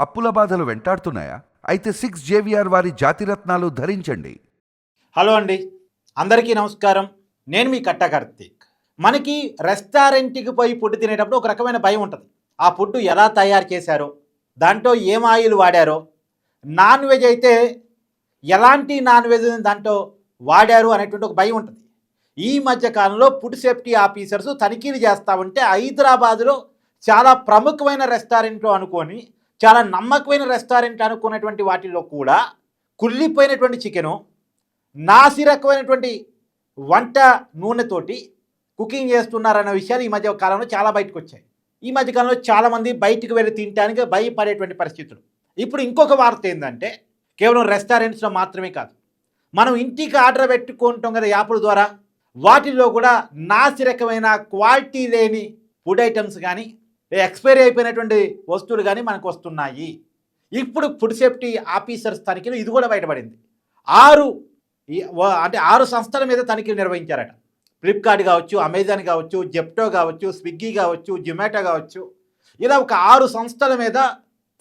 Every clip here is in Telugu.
అప్పుల బాధలు వెంటాడుతున్నాయా? అయితే 6 JVR వారి జాతిరత్నాలు ధరించండి. హలో అండి, అందరికీ నమస్కారం. నేను మీ కట్టా కార్తీక్. మనకి రెస్టారెంట్కి పోయి ఫుడ్ తినేటప్పుడు ఒక రకమైన భయం ఉంటుంది. ఆ ఫుడ్ ఎలా తయారు చేశారో, దాంట్లో ఏం ఆయిల్ వాడారో, నాన్ వెజ్ అయితే ఎలాంటి నాన్ వెజ్ దాంట్లో వాడారు అనేటువంటి ఒక భయం ఉంటుంది. ఈ మధ్య కాలంలో ఫుడ్ సేఫ్టీ ఆఫీసర్స్ తనిఖీలు చేస్తూ ఉంటే హైదరాబాదులో చాలా ప్రముఖమైన రెస్టారెంట్లు అనుకొని, చాలా నమ్మకమైన రెస్టారెంట్ అనుకున్నటువంటి వాటిల్లో కూడా కుళ్ళిపోయినటువంటి చికెను, నాసి రకమైనటువంటి వంట నూనెతోటి కుకింగ్ చేస్తున్నారన్న విషయాలు ఈ మధ్య కాలంలో చాలా బయటకు వచ్చాయి. ఈ మధ్య కాలంలో చాలామంది బయటికి వెళ్ళి తినడానికి భయపడేటువంటి పరిస్థితులు. ఇప్పుడు ఇంకొక వార్త ఏంటంటే, కేవలం రెస్టారెంట్స్లో మాత్రమే కాదు, మనం ఇంటికి ఆర్డర్ పెట్టుకుంటాం కదా యాప్ల ద్వారా, వాటిల్లో కూడా నాసి రకమైన క్వాలిటీ లేని ఫుడ్ ఐటమ్స్ కానీ, ఎక్స్పైరీ అయిపోయినటువంటి వస్తువులు కానీ మనకు వస్తున్నాయి. ఇప్పుడు ఫుడ్ సేఫ్టీ ఆఫీసర్స్ తనిఖీలు ఇది కూడా బయటపడింది. 6 సంస్థల మీద తనిఖీలు నిర్వహించారట. ఫ్లిప్కార్ట్ కావచ్చు, అమెజాన్ కావచ్చు, జెప్టో కావచ్చు, స్విగ్గీ కావచ్చు, జొమాటో కావచ్చు, ఇలా ఒక 6 సంస్థల మీద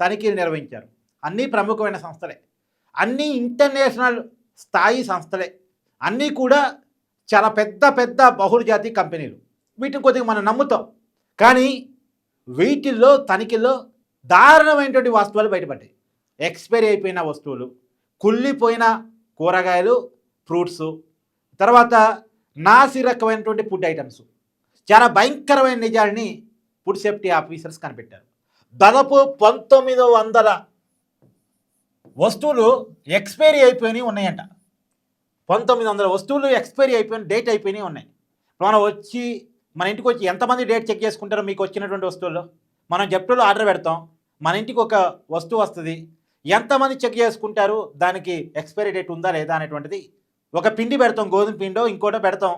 తనిఖీలు నిర్వహించారు. అన్నీ ప్రముఖమైన సంస్థలే, అన్నీ ఇంటర్నేషనల్ స్థాయి సంస్థలే, అన్నీ కూడా చాలా పెద్ద పెద్ద బహుళజాతి కంపెనీలు. వీటిని కొద్దిగా మనం నమ్ముతాం, కానీ వీటిల్లో తనిఖీల్లో దారుణమైనటువంటి వస్తువులు బయటపడ్డాయి. ఎక్స్పైరీ అయిపోయిన వస్తువులు, కుళ్ళిపోయిన కూరగాయలు, ఫ్రూట్స్, తర్వాత నాసి రకమైనటువంటి ఫుడ్ ఐటమ్స్, చాలా భయంకరమైన నిజాలని ఫుడ్ సేఫ్టీ ఆఫీసర్స్ కనిపెట్టారు. దాదాపు 1900 వస్తువులు ఎక్స్పైరీ అయిపోయినాయి ఉన్నాయంట. 1900 వస్తువులు ఎక్స్పైరీ అయిపోయిన డేట్ అయిపోయినాయి ఉన్నాయి. మన ఇంటికి వచ్చి ఎంతమంది డేట్ చెక్ చేసుకుంటారో మీకు వచ్చినటువంటి వస్తువుల్లో? మనం జెప్టోలో ఆర్డర్ పెడతాం, మన ఇంటికి ఒక వస్తువు వస్తుంది, ఎంతమంది చెక్ చేసుకుంటారు దానికి ఎక్స్పైరీ డేట్ ఉందా లేదా అనేటువంటిది? ఒక పిండి పెడతాం, గోధుమ పిండో ఇంకోటో పెడతాం,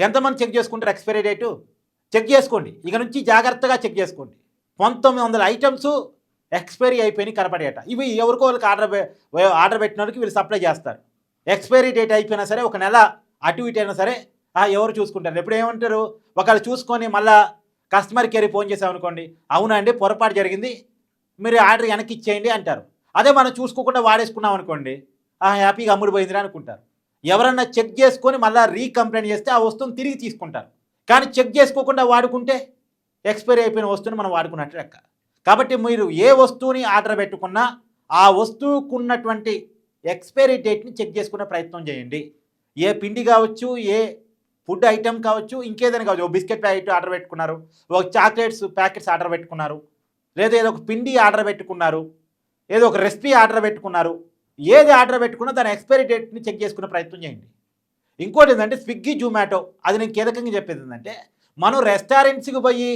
ఎంతమంది చెక్ చేసుకుంటారు ఎక్స్పైరీ డేటు? చెక్ చేసుకోండి, ఇక నుంచి జాగ్రత్తగా చెక్ చేసుకోండి. 1900 ఐటమ్స్ ఎక్స్పైరీ అయిపోయినాయి కనపడేట. ఇవి ఎవరికో వాళ్ళకి ఆర్డర్ పెట్టిన వాళ్ళకి వీళ్ళు సప్లై చేస్తారు. ఎక్స్పైరీ డేట్ అయిపోయినా సరే, ఒక నెల అటు ఇటు అయినా సరే ఎవరు చూసుకుంటారు? ఎప్పుడు ఏమంటారు, ఒకళ్ళు చూసుకొని మళ్ళీ కస్టమర్ కేర్కి ఫోన్ చేసామనుకోండి, అవునండి పొరపాటు జరిగింది, మీరు ఆర్డర్ వెనక్కి ఇచ్చేయండి అంటారు. అదే మనం చూసుకోకుండా వాడేసుకున్నాం అనుకోండి, హ్యాపీగా అమ్ముడుపోయిందిరా అనుకుంటారు. ఎవరన్నా చెక్ చేసుకొని మళ్ళీ రీకంప్లైంట్ చేస్తే ఆ వస్తువుని తిరిగి తీసుకుంటారు. కానీ చెక్ చేసుకోకుండా వాడుకుంటే ఎక్స్పైరీ అయిపోయిన వస్తువుని మనం వాడుకున్నట్టు లెక్క. కాబట్టి మీరు ఏ వస్తువుని ఆర్డర్ పెట్టుకున్నా ఆ వస్తువుకున్నటువంటి ఎక్స్పైరీ డేట్ని చెక్ చేసుకునే ప్రయత్నం చేయండి. ఏ పిండి కావచ్చు, ఏ ఫుడ్ ఐటమ్ కావచ్చు, ఇంకేదైనా కావచ్చు, ఒక బిస్కెట్ ప్యాకెట్ ఆర్డర్ పెట్టుకున్నారు, ఒక చాక్లెట్స్ ప్యాకెట్స్ ఆర్డర్ పెట్టుకున్నారు, లేదా ఏదో ఒక పిండి ఆర్డర్ పెట్టుకున్నారు, ఏదో ఒక రెసిపీ ఆర్డర్ పెట్టుకున్నారు, ఏది ఆర్డర్ పెట్టుకున్నా దాని ఎక్స్పైరీ డేట్ని చెక్ చేసుకునే ప్రయత్నం చేయండి. ఇంకోటి ఏంటంటే స్విగ్గీ, జొమాటో, అది నేను కీలకంగా చెప్పేది ఏంటంటే, మనం రెస్టారెంట్స్కి పోయి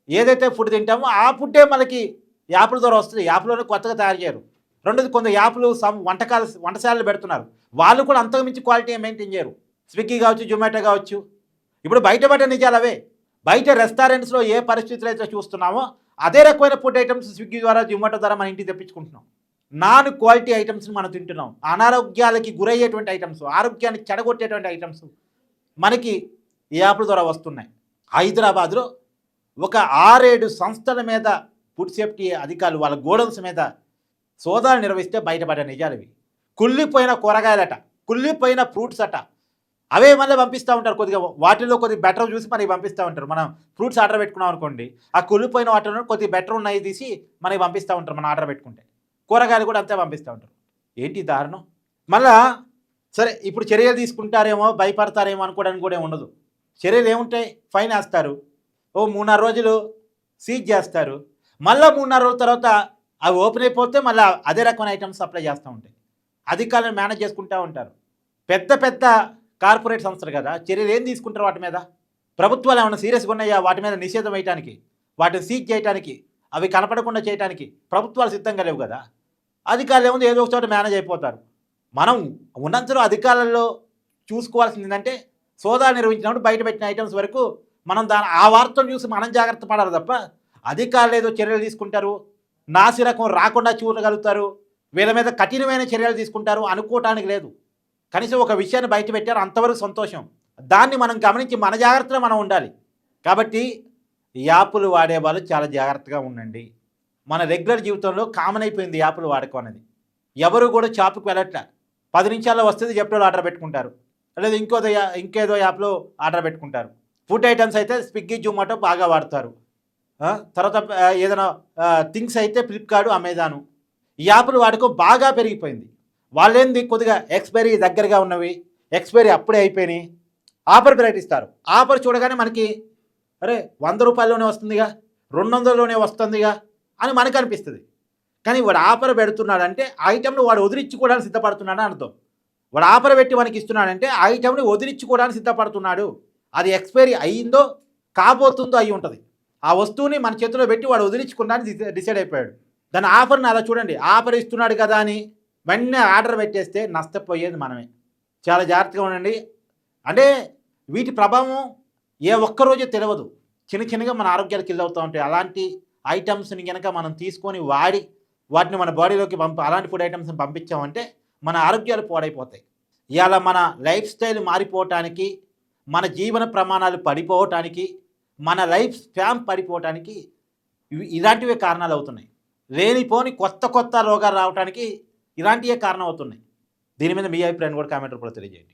ఏదైతే ఫుడ్ తింటామో ఆ ఫుడ్డే మనకి యాప్ల ద్వారా వస్తుంది. యాప్లోనే కొత్తగా తయారు చేయరు. రెండోది, కొంత యాప్లు వంటశాలలు పెడుతున్నారు, వాళ్ళు కూడా అంతకుమించి క్వాలిటీ మెయింటైన్ చేయరు. స్విగ్గీ కావచ్చు, జొమాటో కావచ్చు. ఇప్పుడు బయట నిజాలు అవే. బయట రెస్టారెంట్స్లో ఏ పరిస్థితులు అయితే చూస్తున్నామో అదే రకమైన ఫుడ్ ఐటమ్స్ స్విగ్గీ ద్వారా, జొమాటో ద్వారా మన ఇంటికి తెప్పించుకుంటున్నాం. నాన్ క్వాలిటీ ఐటమ్స్ని మనం తింటున్నాం. అనారోగ్యాలకి గురయ్యేటువంటి ఐటమ్స్, ఆరోగ్యాన్ని చెడగొట్టేటువంటి ఐటమ్స్ మనకి ఈ యాప్ల ద్వారా వస్తున్నాయి. హైదరాబాద్లో ఒక 6-7 సంస్థల మీద ఫుడ్ సేఫ్టీ అధికారులు వాళ్ళ గోడౌన్స్ మీద సోదాలు నిర్వహిస్తే బయటపడే నిజాలు ఇవి. కుళ్ళిపోయిన కూరగాయలట, కుళ్ళిపోయిన ఫ్రూట్స్ అట, అవే మళ్ళీ పంపిస్తూ ఉంటారు. కొద్దిగా వాటిల్లో కొద్దిగా బెటర్ చూసి మనకి పంపిస్తూ ఉంటారు. మనం ఫ్రూట్స్ ఆర్డర్ పెట్టుకున్నాం అనుకోండి, ఆ కుళ్ళిపోయిన వాటిలో కొద్దిగా బెటర్ ఉన్నాయి తీసి మనకి పంపిస్తూ ఉంటారు. మనం ఆర్డర్ పెట్టుకుంటే కూరగాయలు కూడా అంతే పంపిస్తూ ఉంటారు. ఏంటి దారుణం? మళ్ళా సరే, ఇప్పుడు చర్యలు తీసుకుంటారేమో, భయపడతారేమో అనుకోవడానికి కూడా ఉండదు. చర్యలు ఏముంటాయి? ఫైన్ వేస్తారు, 3-4 రోజులు సీజ్ చేస్తారు, మళ్ళీ 3-4 రోజుల తర్వాత అవి ఓపెన్ అయిపోతే మళ్ళీ అదే రకమైన ఐటమ్స్ సప్లై చేస్తూ ఉంటాయి. అధికారులను మేనేజ్ చేసుకుంటూ ఉంటారు. పెద్ద పెద్ద కార్పొరేట్ సంస్థలు కదా, చర్యలు ఏం తీసుకుంటారు వాటి మీద? ప్రభుత్వాలు ఏమైనా సీరియస్గా ఉన్నాయా వాటి మీద నిషేధం వేయడానికి, వాటిని సీజ్ చేయడానికి, అవి కనపడకుండా చేయడానికి ప్రభుత్వాలు సిద్ధంగా లేవు కదా. అధికారులు ఏముంది, ఏదో ఒక చోట మేనేజ్ అయిపోతారు. మనం ఉన్నంతలో అధికారులలో చూసుకోవాల్సింది ఏంటంటే, సోదాలు నిర్వహించినప్పుడు బయట పెట్టిన ఐటమ్స్ వరకు మనం ఆ వార్తను చూసి మనం జాగ్రత్త పడాలి తప్ప, అధికారులు ఏదో చర్యలు తీసుకుంటారు, నాసి రకం రాకుండా చూడగలుగుతారు, వీళ్ళ మీద కఠినమైన చర్యలు తీసుకుంటారు అనుకోవటానికి లేదు. కనీసం ఒక విషయాన్ని బయట పెట్టారు, అంతవరకు సంతోషం. దాన్ని మనం గమనించి మన జాగ్రత్తలో మనం ఉండాలి. కాబట్టి ఈ యాప్లు వాడే వాళ్ళు చాలా జాగ్రత్తగా ఉండండి. మన రెగ్యులర్ జీవితంలో కామన్ అయిపోయింది యాప్లు వాడకం అనేది. ఎవరు కూడా షాపుకి వెళ్ళట్లే. 10 నిమిషాల్లో వస్తుంది జెప్టోలో ఆర్డర్ పెట్టుకుంటారు, లేదా ఇంకేదో యాప్లో ఆర్డర్ పెట్టుకుంటారు. ఫుడ్ ఐటమ్స్ అయితే స్విగ్గీ, జొమాటో బాగా వాడతారు. తర్వాత ఏదైనా థింగ్స్ అయితే ఫ్లిప్కార్ట్, అమెజాను. ఈ యాప్లు వాడకం బాగా పెరిగిపోయింది. వాళ్ళేంది కొద్దిగా ఎక్స్పైరీ దగ్గరగా ఉన్నవి, ఎక్స్పైరీ అప్పుడే అయిపోయినాయి, ఆఫర్ ప్రకటిస్తారు. ఆఫర్ చూడగానే మనకి అరే 100 రూపాయల్లోనే వస్తుందిగా, 200లోనే వస్తుందిగా అని మనకు అనిపిస్తుంది. కానీ వాడు ఆఫర్ పెడుతున్నాడంటే ఐటెంను వాడు వదిలించుకోవడానికి సిద్ధపడుతున్నాడు అని అర్థం. వాడు ఆఫర్ పెట్టి మనకి ఇస్తున్నాడంటే ఐటెంని వదిలించుకోవడానికి సిద్ధపడుతున్నాడు. అది ఎక్స్పైరీ అయ్యిందో కాబోతుందో అయి ఉంటుంది. ఆ వస్తువుని మన చేతిలో పెట్టి వాడు వదిలించుకోవడానికి డిసైడ్ అయిపోయాడు. దాని ఆఫర్ని అలా చూడండి, ఆఫర్ ఇస్తున్నాడు కదా అని వెంటనే ఆర్డర్ పెట్టేస్తే నష్టపోయేది మనమే. చాలా జాగ్రత్తగా ఉండండి. అంటే వీటి ప్రభావం ఏ ఒక్కరోజే తెలియదు, చిన్నగా మన ఆరోగ్యాలకు ఇల్లవుతూ ఉంటాయి. అలాంటి ఐటమ్స్ని కనుక మనం తీసుకొని వాటిని మన బాడీలోకి అలాంటి ఫుడ్ ఐటమ్స్ని పంపించామంటే మన ఆరోగ్యాలు పాడైపోతాయి. ఇవాళ మన లైఫ్ స్టైల్ మారిపోవటానికి, మన జీవన ప్రమాణాలు పడిపోవటానికి, మన లైఫ్ స్పాన్ పడిపోవటానికి ఇలాంటివే కారణాలు అవుతున్నాయి. లేనిపోని కొత్త రోగాలు రావడానికి ఇలాంటివే కారణం అవుతున్నాయి. దీని మీద మీ అభిప్రాయాన్ని కూడా కామెంట్ రూపంలో తెలియజేయండి.